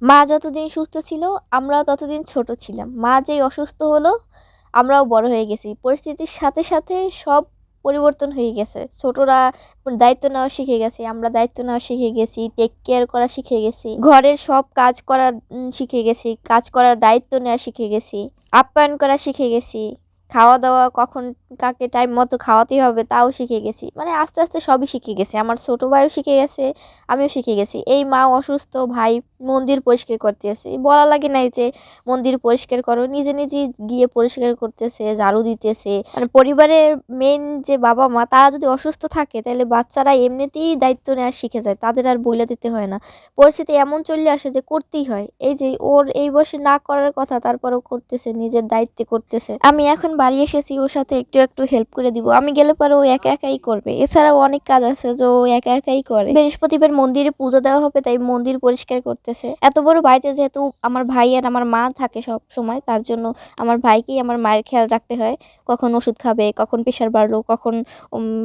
মা যতদিন সুস্থ ছিল আমরাও ততদিন ছোট ছিলাম। মা যেই অসুস্থ হলো আমরাও বড় হয়ে গেছি। পরিস্থিতির সাথে সাথে সব পরিবর্তন হয়ে গেছে। ছোটরা দায়িত্ব নেওয়া শিখে গেছে, আমরা দায়িত্ব নেওয়া শিখে গেছি, টেক কেয়ার করা শিখে গেছি, ঘরের সব কাজ করা শিখে গেছি, কাজ করার দায়িত্ব নেওয়া শিখে গেছি, আপ্যায়ন করা শিখে গেছি, খাওয়া দাওয়া কখন কাকে টাইম মতো খাওয়াতেই হবে তাও শিখে গেছি। মানে আস্তে আস্তে সবই শিখে গেছি। আমার ছোট ভাইও শিখে গেছে, আমিও শিখে গেছি। এই মা অসুস্থ, ভাই মন্দির পরিষ্কার করতেছে, বলা লাগে নাই যে মন্দির পরিষ্কার করো, নিজে নিজে গিয়ে পরিষ্কার করতেছে, ঝাড়ু দিতেছে। মানে পরিবারের মেন যে বাবা মা তারা যদি অসুস্থ থাকে তাহলে বাচ্চারা এমনিতেই দায়িত্ব নেওয়া শিখে যায়, তাদের আর বইলা দিতে হয় না। পরিস্থিতি এমন চলে আসে যে করতেই হয়। এই যে ওর এই বয়সে না করার কথা তারপরেও করতেছে, নিজের দায়িত্বে করতেছে। আমি এখন বাড়ি এসেছি, ওর সাথে একটু একটু হেল্প করে দিব। আমি গেলে পরে ও একা একাই করবে। এছাড়াও অনেক কাজ আছে যে ও একা একাই করে। বৃহস্পতিবার মন্দিরে পুজো দেওয়া হবে, তাই মন্দির পরিষ্কার করতেছে। এত বড় বাড়িতে যেহেতু আমার ভাই আর আমার মা থাকে সব সময়, তার জন্য আমার ভাইকেই আমার মায়ের খেয়াল রাখতে হয়। কখন ওষুধ খাবে, কখন প্রেশার বাড়লো, কখন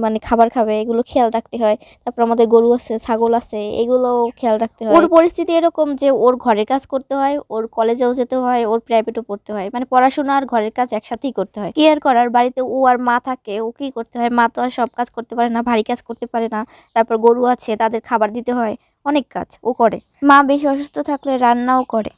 মানে খাবার খাবে, এগুলো খেয়াল রাখতে হয়। তারপর আমাদের গরু আছে, ছাগল আছে, এগুলো খেয়াল রাখতে হয়। ওর পরিস্থিতি এরকম যে ওর ঘরের কাজ করতে হয়, ওর কলেজেও যেতে হয়, ওর প্রাইভেটও পড়তে হয়। মানে পড়াশোনা আর ঘরের কাজ একসাথেই করতে হয়। কেয়ার করার বাড়িতে ও আর মা থাকে, ও কি করতে হয়, মা তো আর সব কাজ করতে পারে না, ভারী কাজ করতে পারে না। তারপর গরু আছে, তাদের খাবার দিতে হয়, অনেক কাজ ও করে। মা বেশি অসুস্থ থাকলে রান্নাও করে।